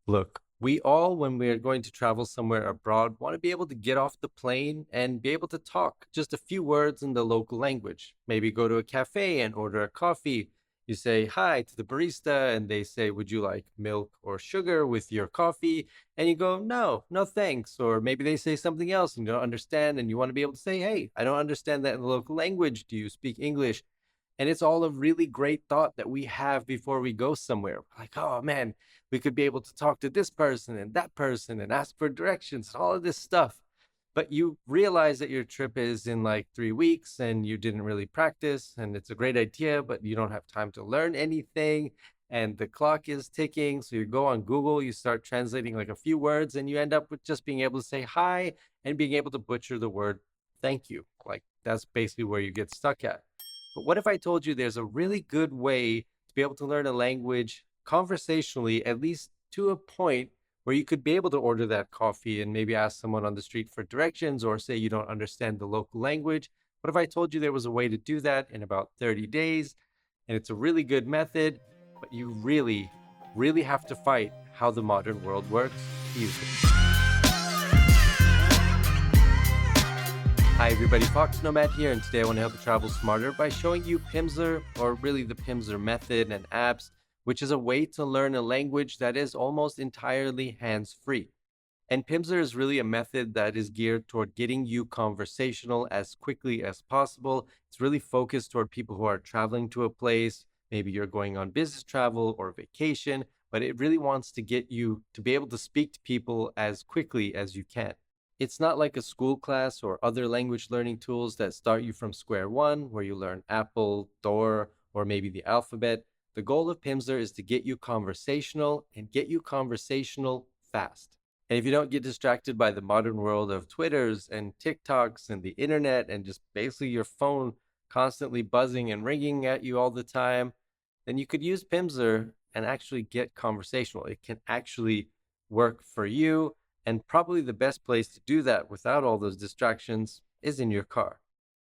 Look, we all, when we're going to travel somewhere abroad, want to be able to get off the plane and be able to talk just a few words in the local language. Maybe go to a cafe and order a coffee. You say hi to the barista, and they say, "Would you like milk or sugar with your coffee?" And you go, "No, no thanks." Or maybe they say something else and you don't understand, and you want to be able to say, "Hey, I don't understand that in the local language. Do you speak English?" And it's all a really great thought that we have before we go somewhere. Like, oh man, we could be able to talk to this person and that person and ask for directions and all of this stuff. But you realize that your trip is in like 3 weeks and you didn't really practice, and it's a great idea, but you don't have time to learn anything. And the clock is ticking. So you go on Google, you start translating like a few words, and you end up with just being able to say hi and being able to butcher the word thank you. Like, that's basically where you get stuck at. But what if I told you there's a really good way to be able to learn a language conversationally, at least to a point where you could be able to order that coffee and maybe ask someone on the street for directions or say you don't understand the local language? What if I told you there was a way to do that in about 30 days? And it's a really good method, but you really, really have to fight how the modern world works to use it. Hi everybody, foXnoMad here, and today I want to help you travel smarter by showing you Pimsleur, or really the Pimsleur method and apps, which is a way to learn a language that is almost entirely hands-free. And Pimsleur is really a method that is geared toward getting you conversational as quickly as possible. It's really focused toward people who are traveling to a place. Maybe you're going on business travel or vacation, but it really wants to get you to be able to speak to people as quickly as you can. It's not like a school class or other language learning tools that start you from square one, where you learn Apple, Door, or maybe the alphabet. The goal of Pimsleur is to get you conversational and get you conversational fast. And if you don't get distracted by the modern world of Twitters and TikToks and the internet and just basically your phone constantly buzzing and ringing at you all the time, then you could use Pimsleur and actually get conversational. It can actually work for you. And probably the best place to do that without all those distractions is in your car.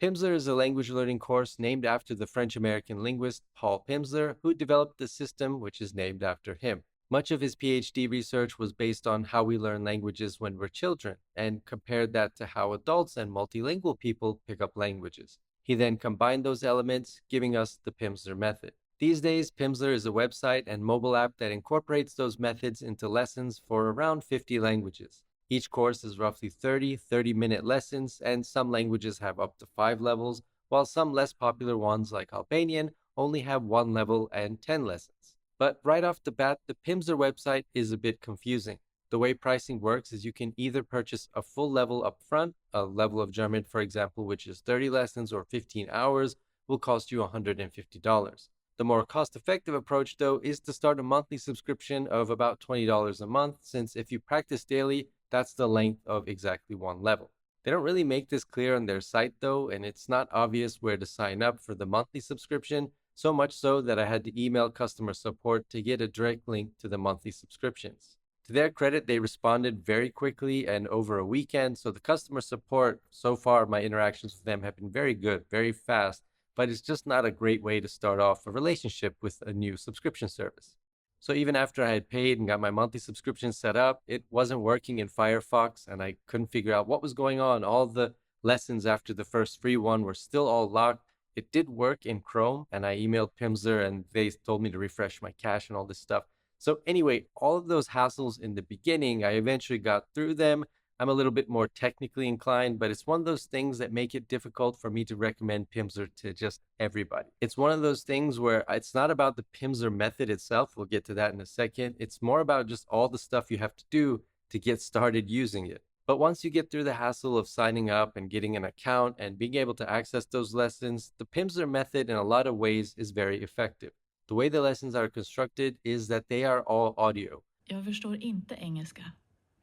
Pimsleur is a language learning course named after the French-American linguist Paul Pimsleur, who developed the system which is named after him. Much of his PhD research was based on how we learn languages when we're children and compared that to how adults and multilingual people pick up languages. He then combined those elements, giving us the Pimsleur method. These days, Pimsleur is a website and mobile app that incorporates those methods into lessons for around 50 languages. Each course is roughly 30-minute lessons, and some languages have up to 5 levels, while some less popular ones like Albanian only have 1 level and 10 lessons. But right off the bat, the Pimsleur website is a bit confusing. The way pricing works is you can either purchase a full level up front, a level of German, for example, which is 30 lessons or 15 hours, will cost you $150. The more cost-effective approach, though, is to start a monthly subscription of about $20 a month, since if you practice daily, that's the length of exactly 1 level. They don't really make this clear on their site, though, and it's not obvious where to sign up for the monthly subscription, so much so that I had to email customer support to get a direct link to the monthly subscriptions. To their credit, they responded very quickly and over a weekend, so the customer support, so far my interactions with them have been very good, very fast, but it's just not a great way to start off a relationship with a new subscription service. So even after I had paid and got my monthly subscription set up, it wasn't working in Firefox and I couldn't figure out what was going on. All the lessons after the first free one were still all locked. It did work in Chrome, and I emailed Pimsleur and they told me to refresh my cache and all this stuff. So anyway, all of those hassles in the beginning, I eventually got through them. I'm a little bit more technically inclined, but it's one of those things that make it difficult for me to recommend Pimsleur to just everybody. It's one of those things where it's not about the Pimsleur method itself. We'll get to that in a second. It's more about just all the stuff you have to do to get started using it. But once you get through the hassle of signing up and getting an account and being able to access those lessons, the Pimsleur method in a lot of ways is very effective. The way the lessons are constructed is that they are all audio. Jag förstår inte engelska.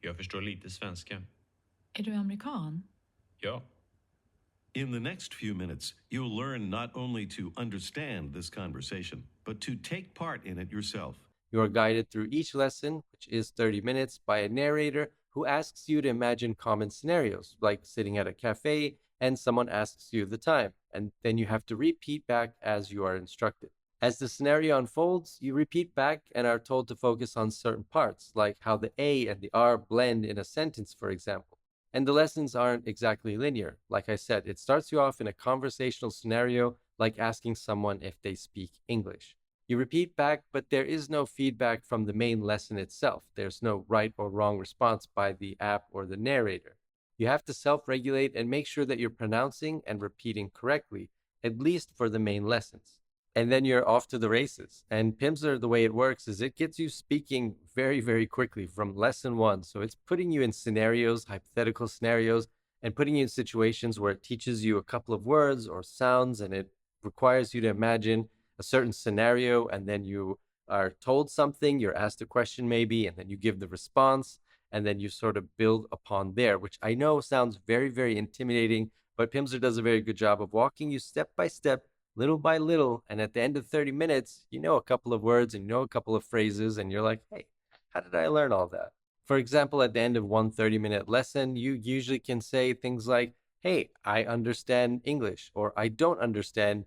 Jag förstår lite svenska. Är du amerikan? Ja. In the next few minutes, you'll learn not only to understand this conversation, but to take part in it yourself. You are guided through each lesson, which is 30 minutes, by a narrator who asks you to imagine common scenarios, like sitting at a cafe and someone asks you the time, and then you have to repeat back as you are instructed. As the scenario unfolds, you repeat back and are told to focus on certain parts, like how the A and the R blend in a sentence, for example. And the lessons aren't exactly linear. Like I said, it starts you off in a conversational scenario, like asking someone if they speak English. You repeat back, but there is no feedback from the main lesson itself. There's no right or wrong response by the app or the narrator. You have to self regulate and make sure that you're pronouncing and repeating correctly, at least for the main lessons. And then you're off to the races. And Pimsleur, the way it works is it gets you speaking very, very quickly from lesson one. So it's putting you in scenarios, hypothetical scenarios, and putting you in situations where it teaches you a couple of words or sounds, and it requires you to imagine a certain scenario, and then you are told something, you're asked a question maybe, and then you give the response, and then you sort of build upon there, which I know sounds very, very intimidating, but Pimsleur does a very good job of walking you step by step, little by little, and at the end of 30 minutes, you know a couple of words and you know a couple of phrases, and you're like, hey, how did I learn all that? For example, at the end of one 30-minute lesson, you usually can say things like, hey, I understand English, or I don't understand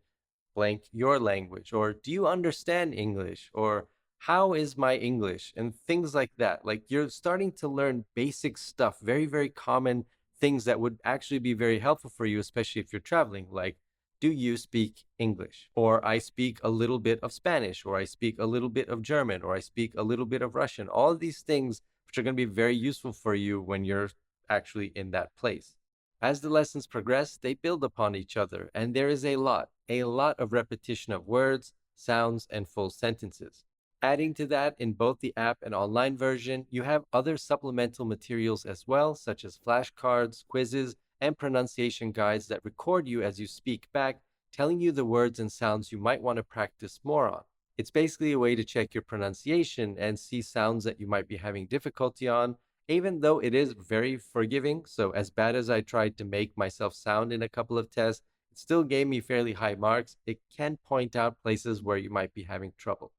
blank your language, or do you understand English, or how is my English, and things like that. Like you're starting to learn basic stuff, very, very common things that would actually be very helpful for you, especially if you're traveling. Like, do you speak English? Or I speak a little bit of Spanish, or I speak a little bit of German, or I speak a little bit of Russian. All of these things, which are going to be very useful for you when you're actually in that place. As the lessons progress, they build upon each other, and there is a lot of repetition of words, sounds, and full sentences. Adding to that, in both the app and online version, you have other supplemental materials as well, such as flashcards, quizzes, and pronunciation guides that record you as you speak back, telling you the words and sounds you might want to practice more on. It's basically a way to check your pronunciation and see sounds that you might be having difficulty on, even though it is very forgiving. So as bad as I tried to make myself sound in a couple of tests, it still gave me fairly high marks. It can point out places where you might be having trouble.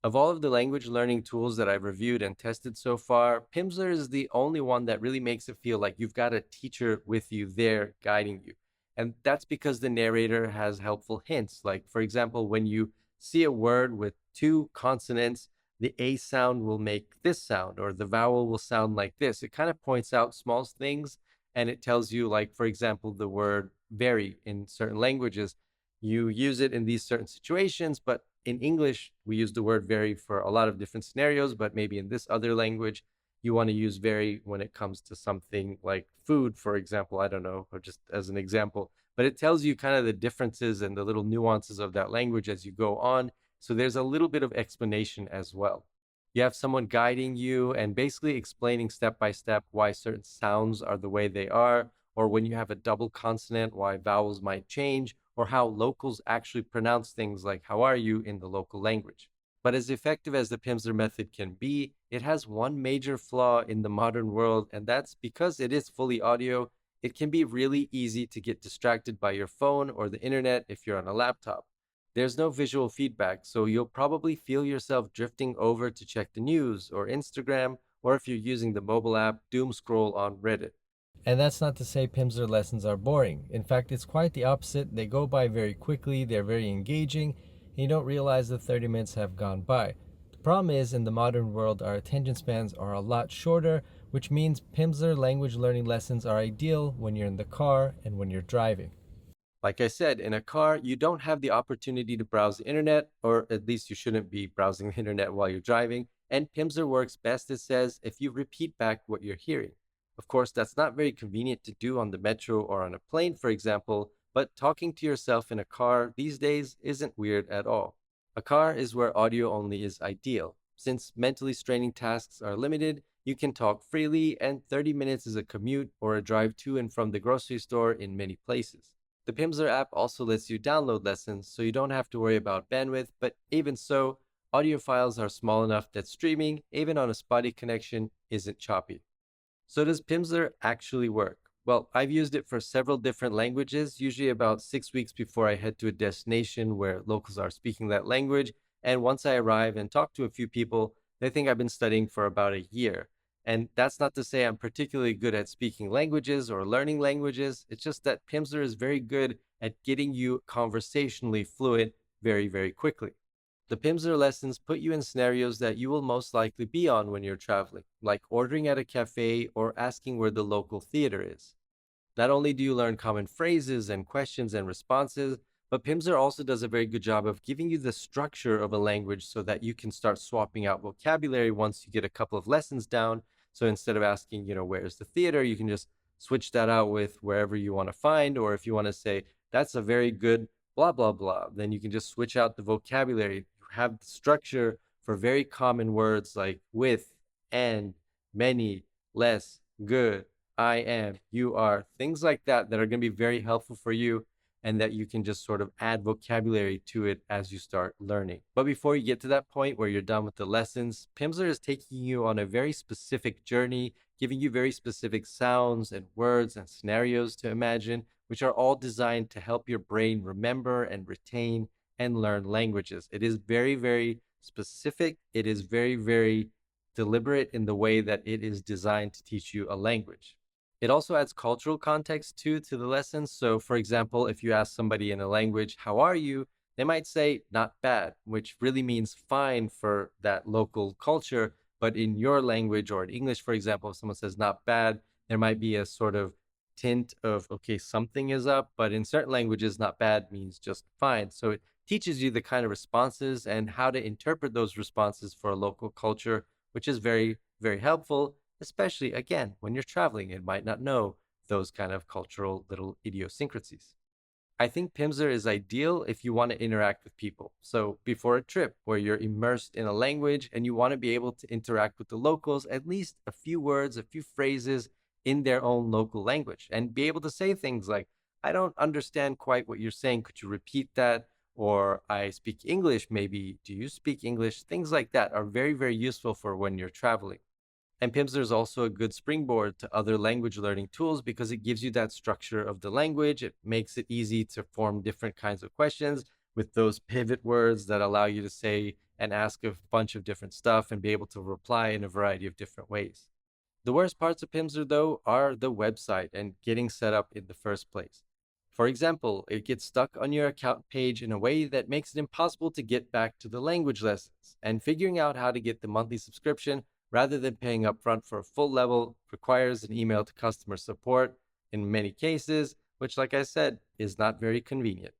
Of all of the language learning tools that I've reviewed and tested so far, Pimsleur is the only one that really makes it feel like you've got a teacher with you there guiding you. And that's because the narrator has helpful hints. Like, for example, when you see a word with two consonants, the A sound will make this sound, or the vowel will sound like this. It kind of points out small things, and it tells you, like, for example, the word very in certain languages. You use it in these certain situations, but in English, we use the word very for a lot of different scenarios, but maybe in this other language, you want to use very when it comes to something like food, for example. I don't know, or just as an example. But it tells you kind of the differences and the little nuances of that language as you go on. So there's a little bit of explanation as well. You have someone guiding you and basically explaining step by step why certain sounds are the way they are, or when you have a double consonant, why vowels might change, or how locals actually pronounce things like how are you in the local language. But as effective as the Pimsleur method can be, it has one major flaw in the modern world, and that's because it is fully audio, it can be really easy to get distracted by your phone or the internet if you're on a laptop. There's no visual feedback, so you'll probably feel yourself drifting over to check the news or Instagram, or if you're using the mobile app, doom scroll on Reddit. And that's not to say Pimsleur lessons are boring. In fact, it's quite the opposite. They go by very quickly, they're very engaging, and you don't realize the 30 minutes have gone by. The problem is, in the modern world, our attention spans are a lot shorter, which means Pimsleur language learning lessons are ideal when you're in the car and when you're driving. Like I said, in a car, you don't have the opportunity to browse the internet, or at least you shouldn't be browsing the internet while you're driving, and Pimsleur works best, it says, if you repeat back what you're hearing. Of course, that's not very convenient to do on the metro or on a plane, for example, but talking to yourself in a car these days isn't weird at all. A car is where audio only is ideal. Since mentally straining tasks are limited, you can talk freely, and 30 minutes is a commute or a drive to and from the grocery store in many places. The Pimsleur app also lets you download lessons, so you don't have to worry about bandwidth, but even so, audio files are small enough that streaming, even on a spotty connection, isn't choppy. So does Pimsleur actually work? Well, I've used it for several different languages, usually about 6 weeks before I head to a destination where locals are speaking that language, and once I arrive and talk to a few people, they think I've been studying for about a year. And that's not to say I'm particularly good at speaking languages or learning languages. It's just that Pimsleur is very good at getting you conversationally fluent very, very quickly. The Pimsleur lessons put you in scenarios that you will most likely be on when you're traveling, like ordering at a cafe or asking where the local theater is. Not only do you learn common phrases and questions and responses, but Pimsleur also does a very good job of giving you the structure of a language so that you can start swapping out vocabulary once you get a couple of lessons down. So instead of asking, where's the theater, you can just switch that out with wherever you want to find. Or if you want to say, that's a very good blah, blah, blah, then you can just switch out the vocabulary. You have the structure for very common words like with, and, many, less, good, I am, you are, things like that that are going to be very helpful for you and that you can just sort of add vocabulary to it as you start learning. But before you get to that point where you're done with the lessons, Pimsleur is taking you on a very specific journey, giving you very specific sounds and words and scenarios to imagine, which are all designed to help your brain remember and retain and learn languages. It is very, very specific. It is very, very deliberate in the way that it is designed to teach you a language. It also adds cultural context too to the lessons. So for example, if you ask somebody in a language, how are you? They might say not bad, which really means fine for that local culture. But in your language or in English, for example, if someone says not bad, there might be a sort of tint of, okay, something is up. But in certain languages, not bad means just fine. So it teaches you the kind of responses and how to interpret those responses for a local culture, which is very, very helpful. Especially, again, when you're traveling and might not know those kind of cultural little idiosyncrasies. I think Pimsleur is ideal if you want to interact with people. So before a trip where you're immersed in a language and you want to be able to interact with the locals, at least a few words, a few phrases in their own local language, and be able to say things like, I don't understand quite what you're saying. Could you repeat that? Or I speak English, maybe. Do you speak English? Things like that are very, very useful for when you're traveling. And Pimsleur is also a good springboard to other language learning tools because it gives you that structure of the language. It makes it easy to form different kinds of questions with those pivot words that allow you to say and ask a bunch of different stuff and be able to reply in a variety of different ways. The worst parts of Pimsleur, though, are the website and getting set up in the first place. For example, it gets stuck on your account page in a way that makes it impossible to get back to the language lessons, and figuring out how to get the monthly subscription rather than paying upfront for a full level requires an email to customer support in many cases, which, like I said, is not very convenient.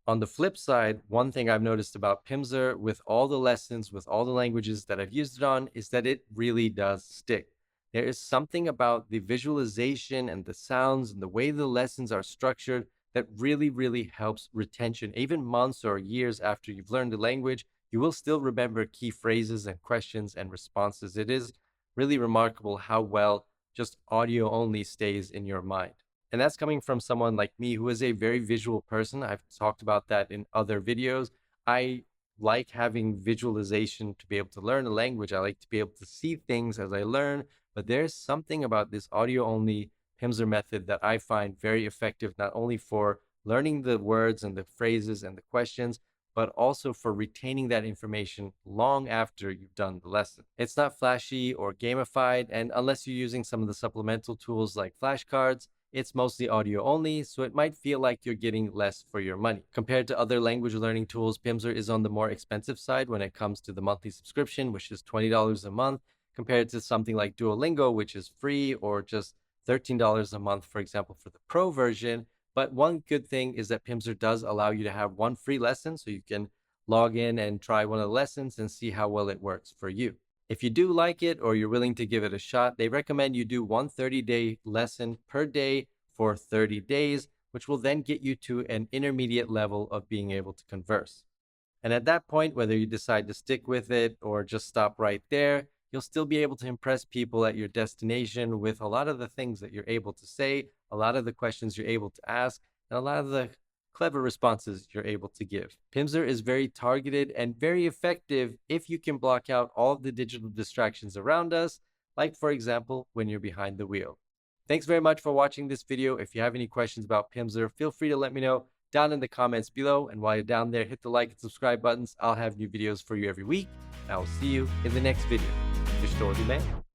On the flip side, one thing I've noticed about Pimsleur with all the lessons, with all the languages that I've used it on, is that it really does stick. There is something about the visualization and the sounds and the way the lessons are structured that really, really helps retention. Even months or years after you've learned the language, you will still remember key phrases and questions and responses. It is really remarkable how well just audio only stays in your mind. And that's coming from someone like me who is a very visual person. I've talked about that in other videos. I like having visualization to be able to learn a language. I like to be able to see things as I learn, but there's something about this audio only Pimsleur method that I find very effective, not only for learning the words and the phrases and the questions, but also for retaining that information long after you've done the lesson. It's not flashy or gamified, and unless you're using some of the supplemental tools like flashcards, it's mostly audio only, so it might feel like you're getting less for your money. Compared to other language learning tools, Pimsleur is on the more expensive side when it comes to the monthly subscription, which is $20 a month, compared to something like Duolingo, which is free, or just $13 a month, for example, for the pro version. But one good thing is that Pimsleur does allow you to have one free lesson, so you can log in and try one of the lessons and see how well it works for you. If you do like it or you're willing to give it a shot, they recommend you do one 30-day lesson per day for 30 days, which will then get you to an intermediate level of being able to converse. And at that point, whether you decide to stick with it or just stop right there, you'll still be able to impress people at your destination with a lot of the things that you're able to say, a lot of the questions you're able to ask, and a lot of the clever responses you're able to give. Pimsleur is very targeted and very effective if you can block out all of the digital distractions around us, like for example, when you're behind the wheel. Thanks very much for watching this video. If you have any questions about Pimsleur, feel free to let me know down in the comments below. And while you're down there, hit the like and subscribe buttons. I'll have new videos for you every week. And I will see you in the next video. Förstår du mig?